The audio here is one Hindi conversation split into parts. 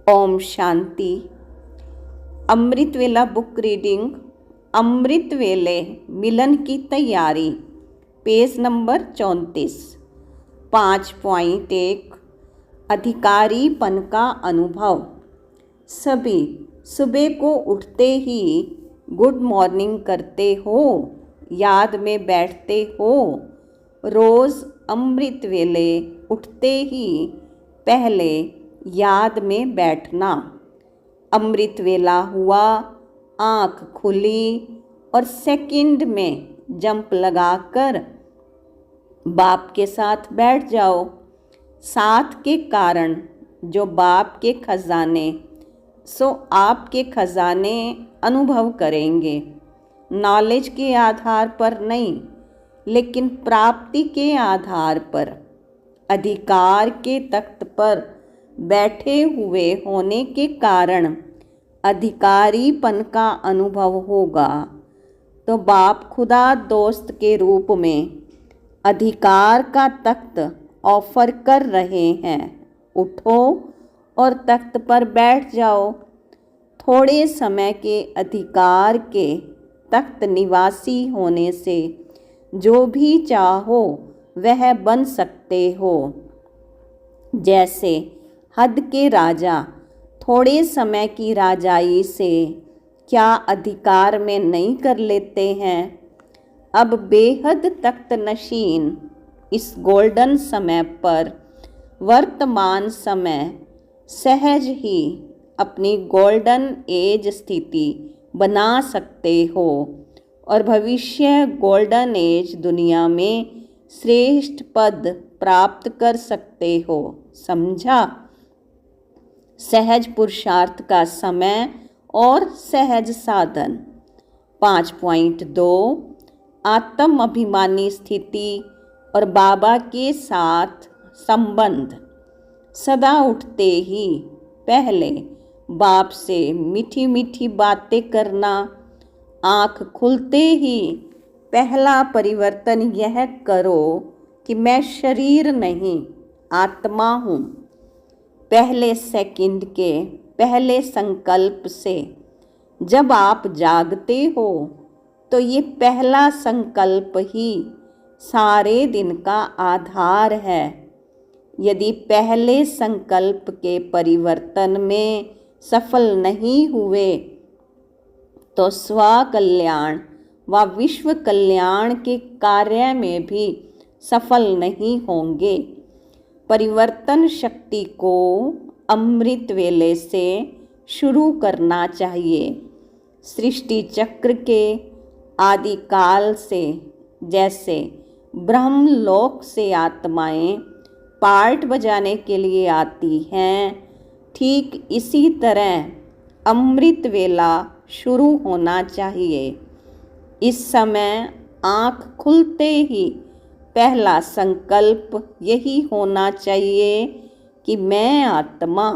ओम शांति। अमृत वेला बुक रीडिंग। अमृत वेले मिलन की तैयारी, पेज नंबर 34। 5.1 अधिकारीपन का अनुभव। सभी सुबह को उठते ही गुड मॉर्निंग करते हो, याद में बैठते हो। रोज़ अमृत वेले उठते ही पहले याद में बैठना। अमृत वेला हुआ, आँख खुली और सेकंड में जंप लगाकर बाप के साथ बैठ जाओ। साथ के कारण जो बाप के खजाने सो आपके खजाने अनुभव करेंगे। नॉलेज के आधार पर नहीं, लेकिन प्राप्ति के आधार पर। अधिकार के तख्त पर बैठे हुए होने के कारण अधिकारीपन का अनुभव होगा, तो बाप खुदा दोस्त के रूप में अधिकार का तख्त ऑफर कर रहे हैं। उठो और तख्त पर बैठ जाओ। थोड़े समय के अधिकार के तख्त निवासी होने से जो भी चाहो वह बन सकते हो। जैसे हद के राजा थोड़े समय की राजाई से क्या अधिकार में नहीं कर लेते हैं। अब बेहद तख्त नशीन इस गोल्डन समय पर वर्तमान समय सहज ही अपनी गोल्डन एज स्थिति बना सकते हो और भविष्य गोल्डन एज दुनिया में श्रेष्ठ पद प्राप्त कर सकते हो। समझा? सहज पुरुषार्थ का समय और सहज साधन। 5.2 आत्म अभिमानी स्थिति और बाबा के साथ संबंध। सदा उठते ही पहले बाप से मीठी मीठी बातें करना। आँख खुलते ही पहला परिवर्तन यह करो कि मैं शरीर नहीं आत्मा हूँ। पहले सेकंड के पहले संकल्प से जब आप जागते हो तो ये पहला संकल्प ही सारे दिन का आधार है। यदि पहले संकल्प के परिवर्तन में सफल नहीं हुए तो स्व कल्याण व विश्व कल्याण के कार्य में भी सफल नहीं होंगे। परिवर्तन शक्ति को अमृत वेले से शुरू करना चाहिए। सृष्टि चक्र के आदि काल से जैसे ब्रह्मलोक से आत्माएं पार्ट बजाने के लिए आती हैं, ठीक इसी तरह अमृत वेला शुरू होना चाहिए। इस समय आँख खुलते ही पहला संकल्प यही होना चाहिए कि मैं आत्मा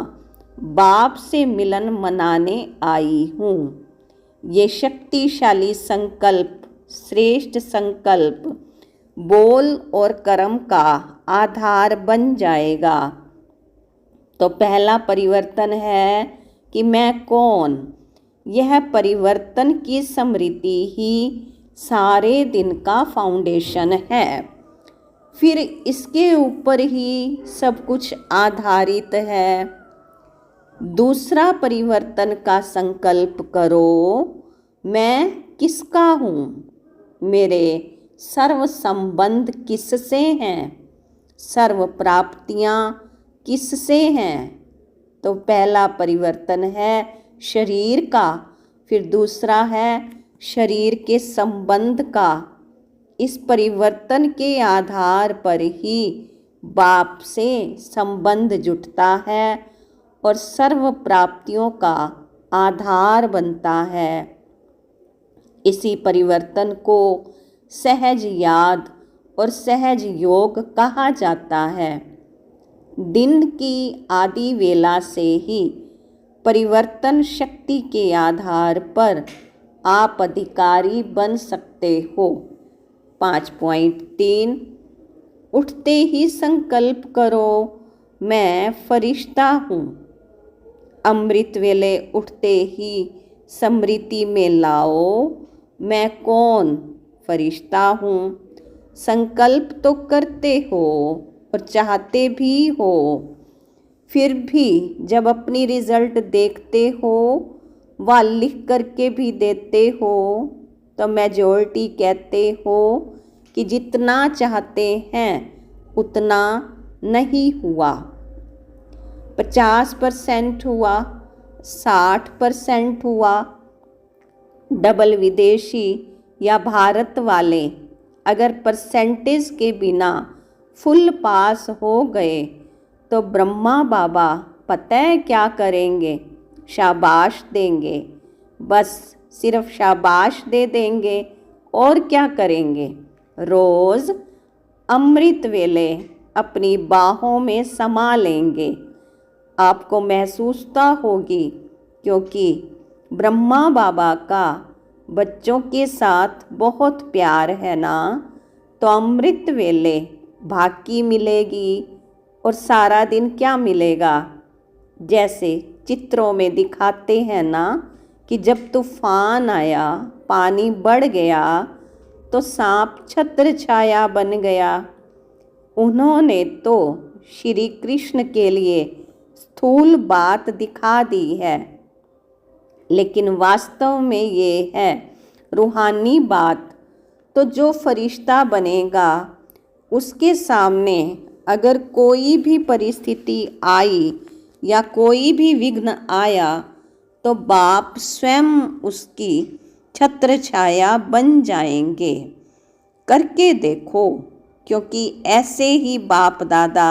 बाप से मिलन मनाने आई हूँ। ये शक्तिशाली संकल्प, श्रेष्ठ संकल्प बोल और कर्म का आधार बन जाएगा। तो पहला परिवर्तन है कि मैं कौन। यह परिवर्तन की स्मृति ही सारे दिन का फाउंडेशन है। फिर इसके ऊपर ही सब कुछ आधारित है। दूसरा परिवर्तन का संकल्प करो, मैं किसका हूँ, मेरे सर्व संबंध किससे हैं, सर्व प्राप्तियाँ किससे हैं। तो पहला परिवर्तन है शरीर का, फिर दूसरा है शरीर के संबंध का। इस परिवर्तन के आधार पर ही बाप से संबंध जुटता है और सर्व प्राप्तियों का आधार बनता है। इसी परिवर्तन को सहज याद और सहज योग कहा जाता है। दिन की आदि वेला से ही परिवर्तन शक्ति के आधार पर आप अधिकारी बन सकते हो। 5.3 उठते ही संकल्प करो, मैं फरिश्ता हूँ। अमृत वेले उठते ही स्मृति में लाओ, मैं कौन फरिश्ता हूँ। संकल्प तो करते हो और चाहते भी हो, फिर भी जब अपनी रिजल्ट देखते हो व लिख करके भी देते हो तो मेजॉरिटी कहते हो कि जितना चाहते हैं उतना नहीं हुआ। 50% हुआ, 60% हुआ। डबल विदेशी या भारत वाले अगर परसेंटेज के बिना फुल पास हो गए तो ब्रह्मा बाबा पता है क्या करेंगे? शाबाश देंगे। बस सिर्फ शाबाश दे देंगे और क्या करेंगे? रोज़ अमृत वेले अपनी बाहों में समा लेंगे। आपको महसूसता होगी क्योंकि ब्रह्मा बाबा का बच्चों के साथ बहुत प्यार है ना, तो अमृत वेले भाकी मिलेगी और सारा दिन क्या मिलेगा? जैसे चित्रों में दिखाते हैं ना कि जब तूफान आया, पानी बढ़ गया तो सांप छत्र छाया बन गया। उन्होंने तो श्री कृष्ण के लिए स्थूल बात दिखा दी है, लेकिन वास्तव में ये है रूहानी बात। तो जो फरिश्ता बनेगा उसके सामने अगर कोई भी परिस्थिति आई या कोई भी विघ्न आया तो बाप स्वयं उसकी छत्र छाया बन जाएंगे। करके देखो, क्योंकि ऐसे ही बाप दादा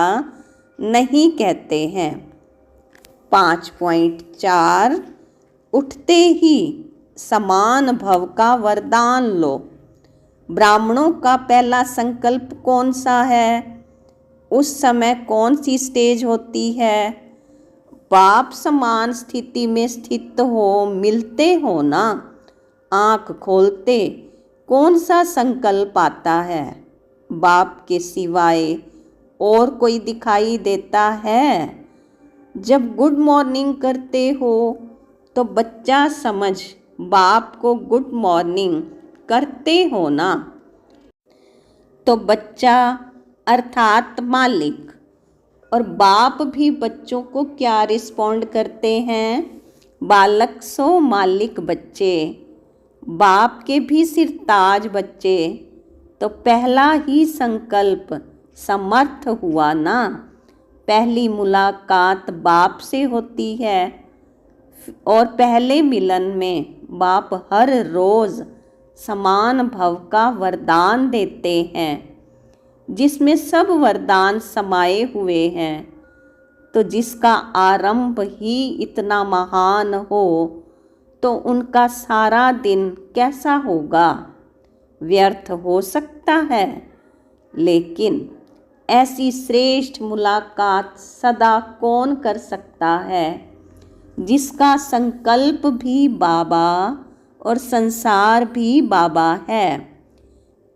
नहीं कहते हैं। 5.4 उठते ही समान भव का वरदान लो। ब्राह्मणों का पहला संकल्प कौन सा है? उस समय कौन सी स्टेज होती है? बाप समान स्थिति में स्थित हो, मिलते हो ना। आँख खोलते कौन सा संकल्प आता है? बाप के सिवाय और कोई दिखाई देता है? जब गुड मॉर्निंग करते हो तो बच्चा समझ बाप को गुड मॉर्निंग करते हो ना। तो बच्चा अर्थात मालिक और बाप भी बच्चों को क्या रिस्पॉन्ड करते हैं? बालक सो मालिक बच्चे। बाप के भी सिरताज बच्चे। तो पहला ही संकल्प समर्थ हुआ ना। पहली मुलाकात बाप से होती है और पहले मिलन में बाप हर रोज़ समान भव का वरदान देते हैं, जिसमें सब वरदान समाये हुए हैं। तो जिसका आरंभ ही इतना महान हो तो उनका सारा दिन कैसा होगा? व्यर्थ हो सकता है। लेकिन ऐसी श्रेष्ठ मुलाकात सदा कौन कर सकता है? जिसका संकल्प भी बाबा और संसार भी बाबा है।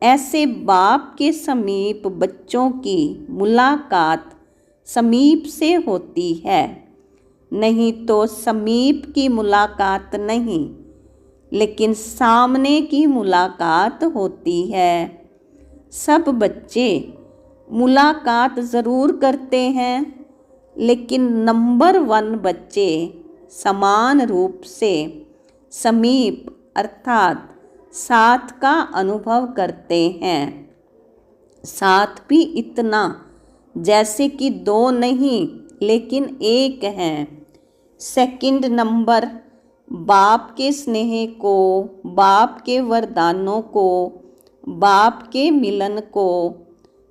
ऐसे बाप के समीप बच्चों की मुलाकात समीप से होती है, नहीं तो समीप की मुलाकात नहीं, लेकिन सामने की मुलाकात होती है। सब बच्चे मुलाकात ज़रूर करते हैं, लेकिन नंबर 1 बच्चे समान रूप से समीप अर्थात साथ का अनुभव करते हैं। साथ भी इतना जैसे कि 2 नहीं लेकिन 1 हैं। सेकंड नंबर बाप के स्नेह को, बाप के वरदानों को, बाप के मिलन को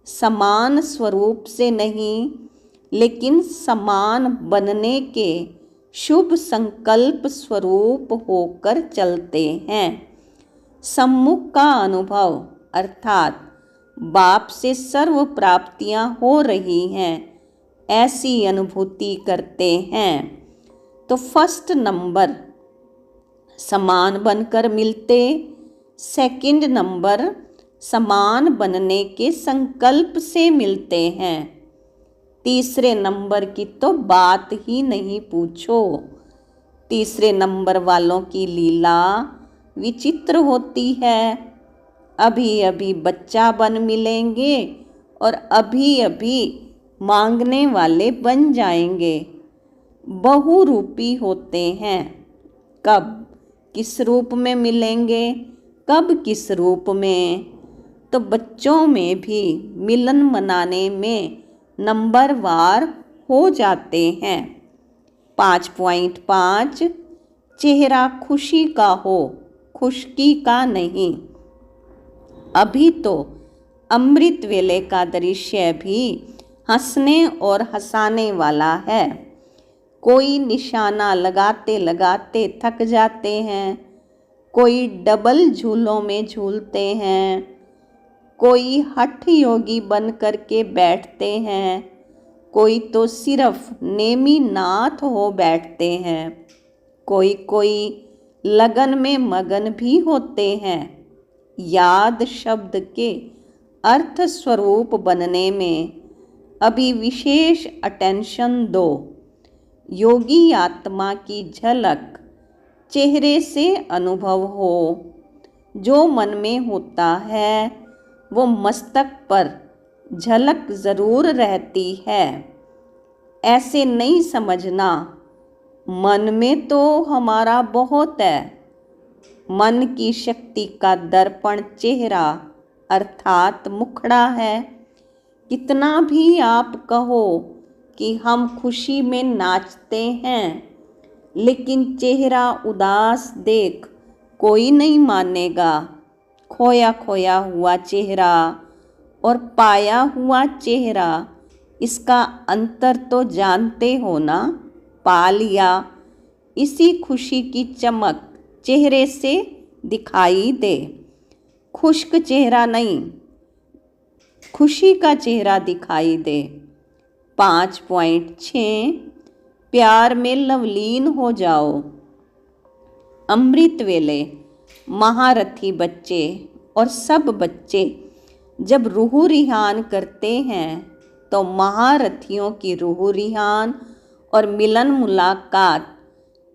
समान स्वरूप से नहीं लेकिन समान बनने के शुभ संकल्प स्वरूप होकर चलते हैं। सम्मुख का अनुभव अर्थात बाप से सर्व प्राप्तियां हो रही हैं, ऐसी अनुभूति करते हैं। तो फर्स्ट नंबर समान बनकर मिलते, सेकंड नंबर समान बनने के संकल्प से मिलते हैं। तीसरे नंबर की तो बात ही नहीं पूछो। तीसरे नंबर वालों की लीला विचित्र होती है। अभी अभी बच्चा बन मिलेंगे और अभी अभी मांगने वाले बन जाएंगे। बहुरूपी होते हैं। कब किस रूप में मिलेंगे, कब किस रूप में। तो बच्चों में भी मिलन मनाने में नंबरवार हो जाते हैं। 5.5 चेहरा खुशी का हो, खुशकी का नहीं। अभी तो अमृत वेले का दृश्य भी हंसने और हंसाने वाला है। कोई निशाना लगाते लगाते थक जाते हैं, कोई डबल झूलों में झूलते हैं, कोई हठ योगी बन करके बैठते हैं, कोई तो सिर्फ नेमी नाथ हो बैठते हैं, कोई कोई लगन में मगन भी होते हैं। याद शब्द के अर्थ स्वरूप बनने में अभी विशेष अटेंशन दो। योगी आत्मा की झलक चेहरे से अनुभव हो। जो मन में होता है वो मस्तक पर झलक ज़रूर रहती है। ऐसे नहीं समझना मन में तो हमारा बहुत है। मन की शक्ति का दर्पण चेहरा अर्थात मुखड़ा है। कितना भी आप कहो कि हम खुशी में नाचते हैं, लेकिन चेहरा उदास देख कोई नहीं मानेगा। खोया खोया हुआ चेहरा और पाया हुआ चेहरा, इसका अंतर तो जानते हो ना। पा लिया, इसी खुशी की चमक चेहरे से दिखाई दे। खुश्क चेहरा नहीं, खुशी का चेहरा दिखाई दे। 5.6 प्यार में लवलीन हो जाओ। अमृत वेले महारथी बच्चे और सब बच्चे जब रूह रिहान करते हैं तो महारथियों की रूह रिहान और मिलन मुलाकात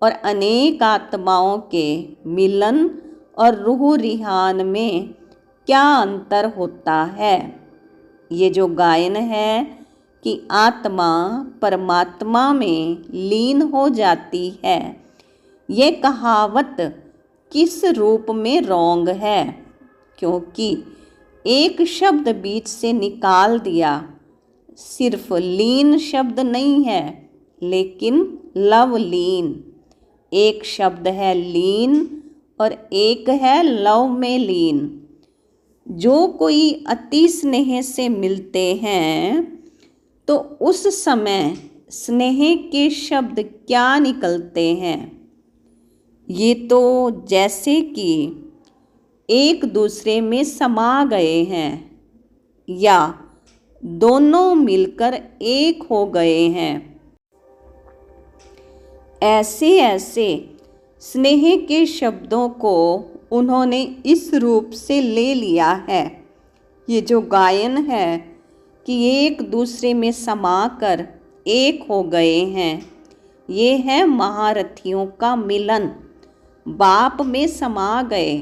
और अनेक आत्माओं के मिलन और रूह रिहान में क्या अंतर होता है। ये जो गायन है कि आत्मा परमात्मा में लीन हो जाती है, ये कहावत किस रूप में रॉन्ग है, क्योंकि एक शब्द बीच से निकाल दिया। सिर्फ लीन शब्द नहीं है, लेकिन लव लीन। एक शब्द है लीन और एक है लव में लीन। जो कोई अति स्नेह से मिलते हैं तो उस समय स्नेह के शब्द क्या निकलते हैं। ये तो जैसे कि एक दूसरे में समा गए हैं या दोनों मिलकर एक हो गए हैं। ऐसे ऐसे स्नेह के शब्दों को उन्होंने इस रूप से ले लिया है। ये जो गायन है कि एक दूसरे में समाकर एक हो गए हैं, ये है महारथियों का मिलन। बाप में समा गए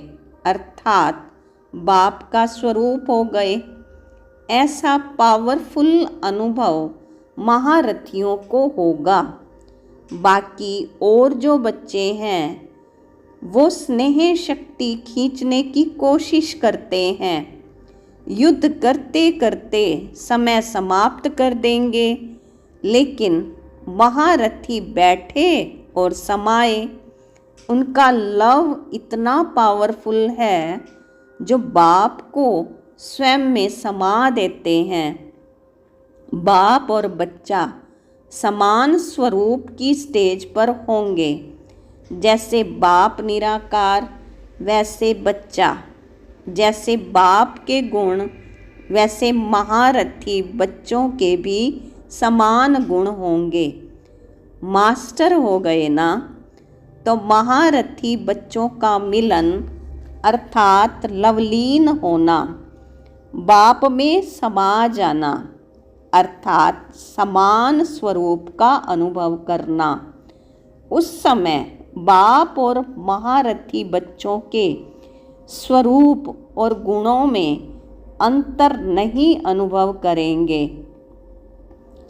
अर्थात बाप का स्वरूप हो गए। ऐसा पावरफुल अनुभव महारथियों को होगा। बाकी और जो बच्चे हैं वो स्नेह शक्ति खींचने की कोशिश करते हैं। युद्ध करते करते समय समाप्त कर देंगे, लेकिन महारथी बैठे और समाए। उनका लव इतना पावरफुल है जो बाप को स्वयं में समा देते हैं। बाप और बच्चा समान स्वरूप की स्टेज पर होंगे। जैसे बाप निराकार वैसे बच्चा, जैसे बाप के गुण वैसे महारथी बच्चों के भी समान गुण होंगे। मास्टर हो गए ना, तो महारथी बच्चों का मिलन अर्थात लवलीन होना, बाप में समा जाना, अर्थात समान स्वरूप का अनुभव करना। उस समय बाप और महारथी बच्चों के स्वरूप और गुणों में अंतर नहीं अनुभव करेंगे।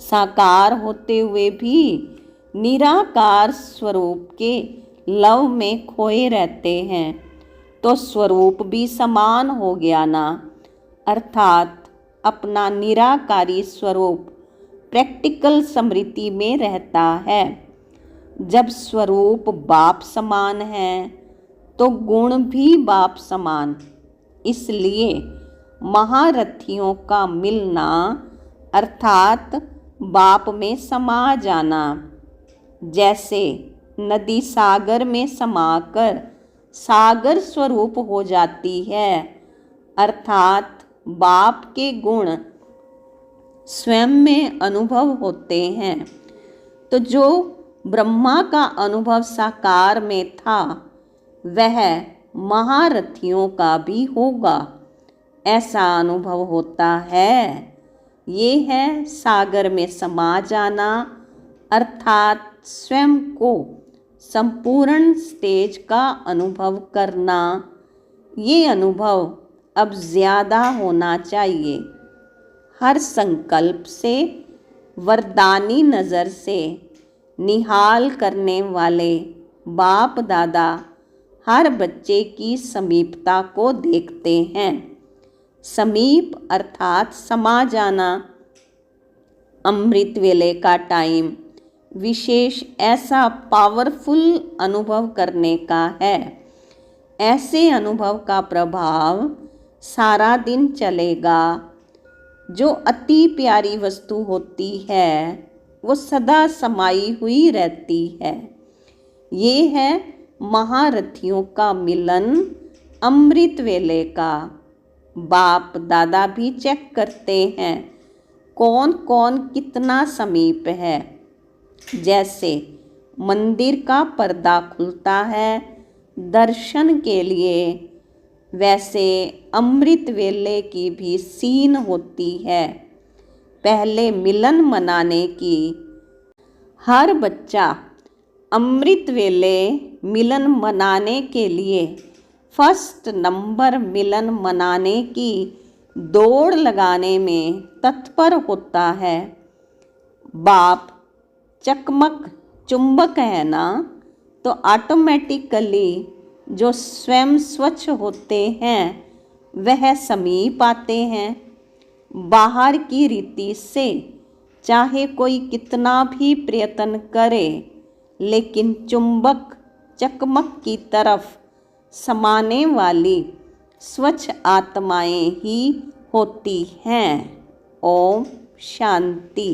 साकार होते हुए भी निराकार स्वरूप के लव में खोए रहते हैं, तो स्वरूप भी समान हो गया ना। अर्थात अपना निराकारी स्वरूप प्रैक्टिकल स्मृति में रहता है। जब स्वरूप बाप समान है तो गुण भी बाप समान। इसलिए महारथियों का मिलना अर्थात बाप में समा जाना, जैसे नदी सागर में समाकर सागर स्वरूप हो जाती है, अर्थात बाप के गुण स्वयं में अनुभव होते हैं। तो जो ब्रह्मा का अनुभव साकार में था वह महारथियों का भी होगा, ऐसा अनुभव होता है। ये है सागर में समा जाना, अर्थात स्वयं को संपूर्ण स्टेज का अनुभव करना। ये अनुभव अब ज़्यादा होना चाहिए। हर संकल्प से, वरदानी नज़र से निहाल करने वाले बाप दादा हर बच्चे की समीपता को देखते हैं। समीप अर्थात समा जाना। अमृत वेले का टाइम विशेष ऐसा पावरफुल अनुभव करने का है। ऐसे अनुभव का प्रभाव सारा दिन चलेगा। जो अति प्यारी वस्तु होती है वो सदा समाई हुई रहती है। ये है महारथियों का मिलन अमृत वेले का। बाप दादा भी चेक करते हैं कौन कौन कितना समीप है। जैसे मंदिर का पर्दा खुलता है दर्शन के लिए, वैसे अमृत वेले की भी सीन होती है पहले मिलन मनाने की। हर बच्चा अमृत वेले मिलन मनाने के लिए फर्स्ट नंबर मिलन मनाने की दौड़ लगाने में तत्पर होता है। बाप चकमक चुंबक है ना, तो ऑटोमेटिकली जो स्वयं स्वच्छ होते हैं वह समीप आते हैं। बाहर की रीति से चाहे कोई कितना भी प्रयत्न करे, लेकिन चुंबक चकमक की तरफ समाने वाली स्वच्छ आत्माएं ही होती हैं। ओम शांति।